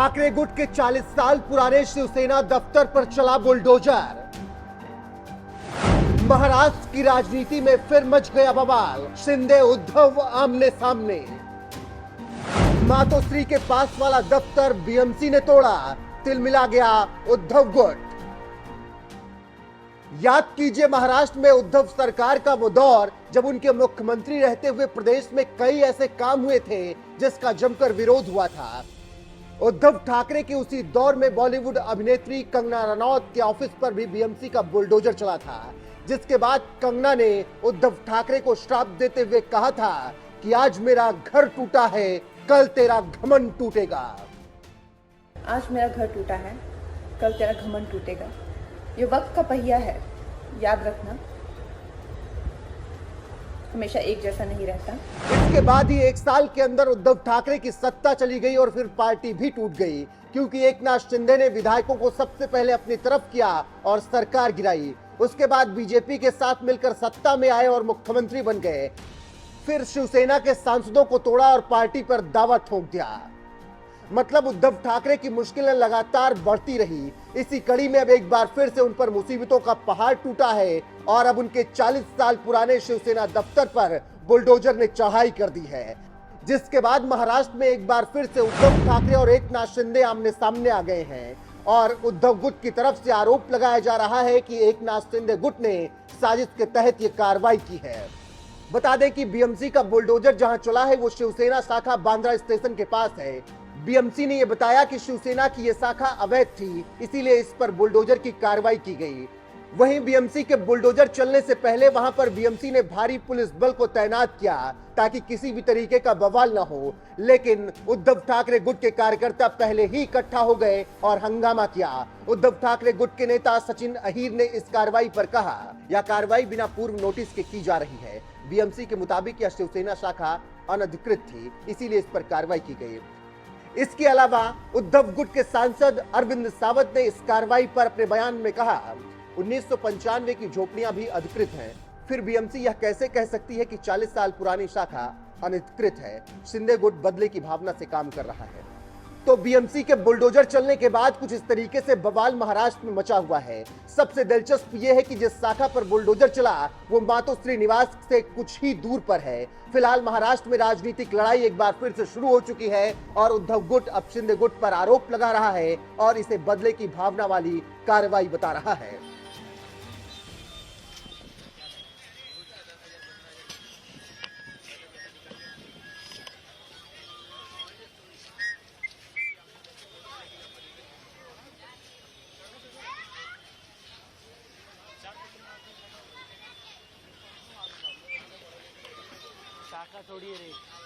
ठाकरे गुट के 40 साल पुराने शिवसेना दफ्तर पर चला बुलडोजर। महाराष्ट्र की राजनीति में फिर मच गया बवाल। शिंदे उद्धव आमने सामने। मातोश्री के पास वाला दफ्तर बीएमसी ने तोड़ा, तिलमिला गया उद्धव गुट। याद कीजिए महाराष्ट्र में उद्धव सरकार का वो दौर जब उनके मुख्यमंत्री रहते हुए प्रदेश में कई ऐसे काम हुए थे जिसका जमकर विरोध हुआ था। उद्धव ठाकरे के उसी दौर में बॉलीवुड अभिनेत्री कंगना रनौत के ऑफिस पर भी बीएमसी का बुलडोजर चला था, जिसके बाद कंगना ने उद्धव ठाकरे को श्राप देते हुए कहा था कि आज मेरा घर टूटा है, कल तेरा घमंड टूटेगा। आज मेरा घर टूटा है, कल तेरा घमंड टूटेगा। ये वक्त का पहिया है, याद रखना, हमेशा एक जैसा नहीं रहता। इसके बाद ही एक साल के अंदर उद्धव ठाकरे की सत्ता चली गई और फिर पार्टी भी टूट गई, क्योंकि एकनाथ शिंदे ने विधायकों को सबसे पहले अपनी तरफ किया और सरकार गिराई। उसके बाद बीजेपी के साथ मिलकर सत्ता में आए और मुख्यमंत्री बन गए। फिर शिवसेना के सांसदों को तोड़ा और पार्टी पर दावा ठोक दिया। मतलब उद्धव ठाकरे की मुश्किलें लगातार बढ़ती रही। इसी कड़ी में अब एक बार फिर से उन पर मुसीबतों का पहाड़ टूटा है और अब उनके 40 साल पुराने शिवसेना दफ्तर पर बुलडोजर ने चढ़ाई कर दी है, जिसके बाद महाराष्ट्र में एक बार फिर से उद्धव ठाकरे और एकनाथ शिंदे आमने सामने आ गए हैं और उद्धव गुट की तरफ से आरोप लगाया जा रहा है कि एकनाथ शिंदे गुट ने साजिश के तहत यह कार्रवाई की है। बता दें कि बीएमसी का बुलडोजर जहां चला है वो शिवसेना शाखा बांद्रा स्टेशन के पास है। बीएमसी ने यह बताया कि शिवसेना की यह शाखा अवैध थी, इसीलिए इस पर बुलडोजर की कार्रवाई की गई। वहीं बीएमसी के बुलडोजर चलने से पहले वहां पर बीएमसी ने भारी पुलिस बल को तैनात किया ताकि किसी भी तरीके का बवाल न हो, लेकिन उद्धव ठाकरे गुट के कार्यकर्ता पहले ही इकट्ठा हो गए और हंगामा किया। उद्धव ठाकरे गुट के नेता सचिन अहीर ने इस कार्रवाई पर कहा, यह कार्रवाई बिना पूर्व नोटिस के की जा रही है। बीएमसी के मुताबिक यह शिवसेना शाखा अनधिकृत थी, इसीलिए इस पर कार्रवाई की गई। इसके अलावा उद्धव गुट के सांसद अरविंद सावंत ने इस कार्रवाई पर अपने बयान में कहा, 1995 की झोपड़ियां भी अधिकृत हैं, फिर बीएमसी यह कैसे कह सकती है कि 40 साल पुरानी शाखा अनधिकृत है। शिंदे गुट बदले की भावना से काम कर रहा है। तो बीएमसी के बुलडोजर चलने के बाद कुछ इस तरीके से बवाल महाराष्ट्र में मचा हुआ है। सबसे दिलचस्प यह है कि जिस शाखा पर बुलडोजर चला वो मातोश्री निवास से कुछ ही दूर पर है। फिलहाल महाराष्ट्र में राजनीतिक लड़ाई एक बार फिर से शुरू हो चुकी है और उद्धव गुट अब शिंदे गुट पर आरोप लगा रहा है और इसे बदले की भावना वाली कार्रवाई बता रहा है। शाखा थोड़ी है रे।